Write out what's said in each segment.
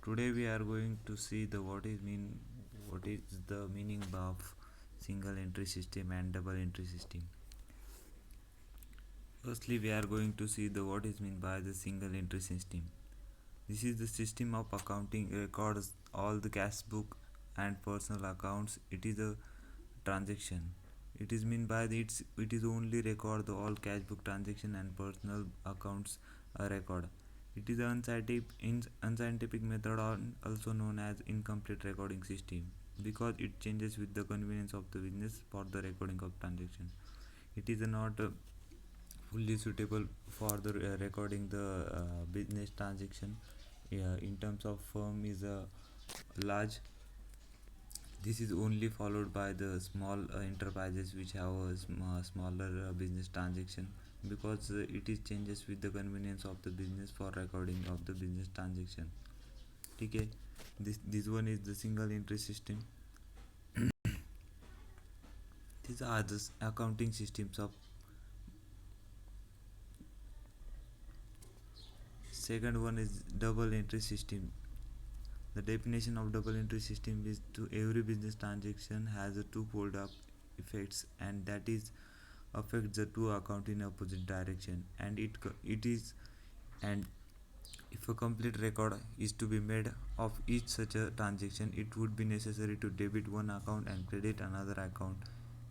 Today we are going to see what is the meaning of single entry system and double entry system. Firstly, we are going to see the what is meant by the single entry system. This is the system of accounting records all the cash book and personal accounts. It is a transaction. It is mean by it is only record the all cash book transaction and personal accounts a record. It is an unscientific method also known as incomplete recording system because it changes with the convenience of the business for the recording of transaction. It is not fully suitable for the recording the business transaction. In terms of firm is a large. This is only followed by the small enterprises which have a smaller business transaction because it is changes with the convenience of the business for recording of the business transaction. Okay, this one is the single entry system. These are the accounting systems of. Second one is double entry system. The definition of double entry system is to every business transaction has a twofold of effects, and that is affects the two account in opposite direction, and it is and if a complete record is to be made of each such a transaction, it would be necessary to debit one account and credit another account.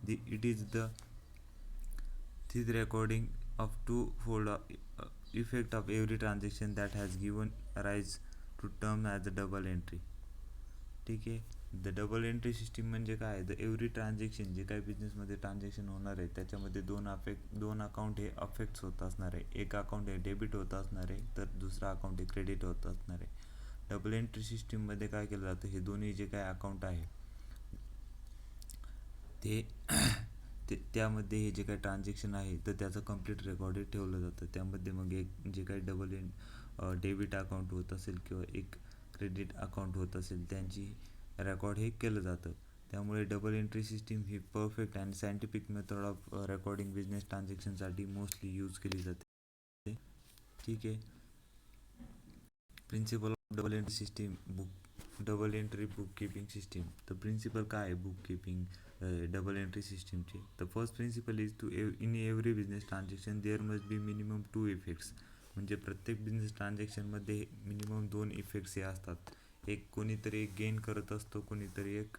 It is the this recording of twofold effect of every transaction that has given rise to term as the double entry. ठीक आहे. The double entry system म्हणजे काय, the every transaction जे काही बिझनेसमध्ये transaction होणार आहे त्याच्यामध्ये दोन अकाउंट हे अफेक्ट होत असणार आहे. एक अकाउंट हे डेबिट होत असणार आहे तर दुसरा अकाउंट हे क्रेडिट होत असणार आहे. डबल एंट्री सिस्टीममध्ये काय केलं जातं, हे दोन्ही जे काही अकाउंट आहे ते त्यामध्ये हे जे काही ट्रान्झॅक्शन आहे तर त्याचं कंप्लीट रेकॉर्ड ठेवलं जातं. त्यामध्ये मग एक जे काही डेबिट अकाउंट होत असेल किंवा एक क्रेडिट अकाउंट होत असेल त्यांची रेकॉर्ड हे केलं जातं. त्यामुळे डबल एंट्री सिस्टीम ही perfect and scientific method of recording business ट्रान्झॅक्शनसाठी मोस्टली यूज केली जाते. ठीक आहे. Principle of double entry system double entry book keeping system. तर प्रिन्सिपल काय आहे बुक कीपिंग डबल एंट्री सिस्टीमचे. The first principle is to in every business transaction there must be minimum 2 effects. म्हणजे प्रत्येक बिझनेस ट्रान्झॅक्शनमध्ये मिनिमम 2 इफेक्ट्स हे असतात. एक कोणीतरी एक गेन करत असतो, कोणीतरी एक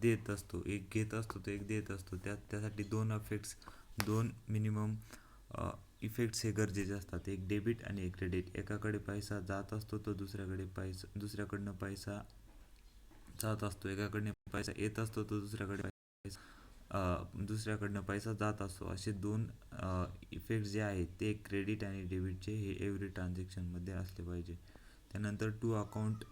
देत असतो, एक घेत असतो तो एक देत असतो. त्यासाठी दोन मिनिमम इफेक्ट्स हे गरजेचे असतात. एक डेबिट आणि एक क्रेडिट. एकाकडे पैसा जात असतो तो दुसऱ्याकडनं पैसा जात असतो. एकाकडनं पैसा येत असतो तो दुसऱ्याकडनं पैसा जात असतो. असे दोन इफेक्ट्स जे आहेत ते क्रेडिट आणि डेबिटचे हे एव्हरी ट्रान्झॅक्शनमध्ये असले पाहिजे. त्यानंतर two account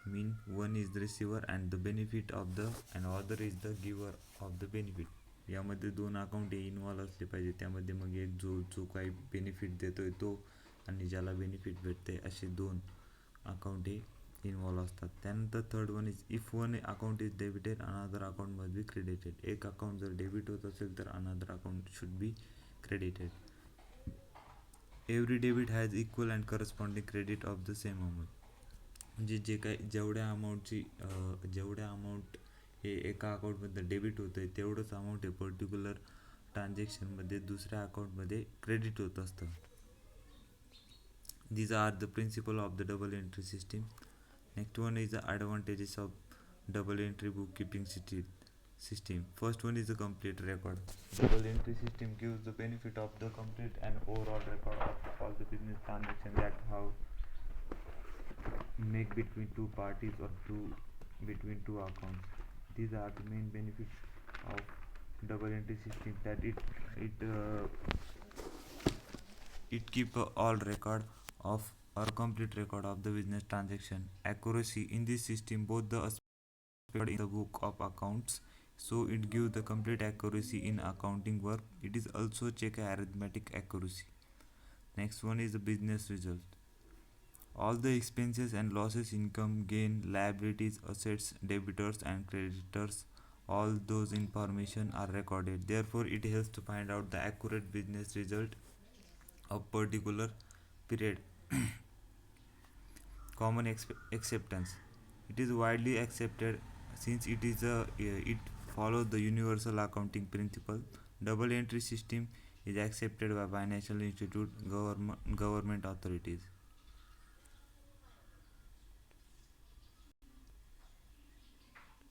mean one is the receiver and the benefit of the and other is the giver of the benefit. यामध्ये दोन अकाउंट हे इन्व्हॉल्व असले पाहिजे. त्यामध्ये मग एक जो काही बेनिफिट देतोय तो आणि ज्याला बेनिफिट भेटते असे दोन अकाउंट हे इन्व्हॉल्व असतात. त्यानंतर third one is if one account is debited another account must be credited. एक अकाउंट जर डेबिट होत असेल तर another account should be credited. Every debit has equal and corresponding credit of the same amount. म्हणजे जेवढ्या amount हे एका अकाउंटमध्ये debit होतं आहे तेवढंच अमाऊंट हे पर्टिक्युलर ट्रान्झॅक्शनमध्ये दुसऱ्या अकाउंटमध्ये क्रेडिट होत असतं. These are the principle of the double entry system. Next one is the advantages of double entry bookkeeping system. First one is the complete record. Double entry system gives the benefit of the complete and overall record of all the business transactions that have make between two parties or between two accounts. These are the main benefits of double entry system, that it keep all record of or complete record of the business transaction. Accuracy in this system both the aspect in the book of accounts, so it gives the complete accuracy in accounting work. It is also check arithmetic accuracy. Next one is the business result. All the expenses and losses, income, gain, liabilities, assets, debitors and creditors, all those information are recorded. Therefore, it helps to find out the accurate business result of particular period. Acceptance. It is widely accepted since it follows the universal accounting principle. Double entry system is accepted by financial institute, government authorities.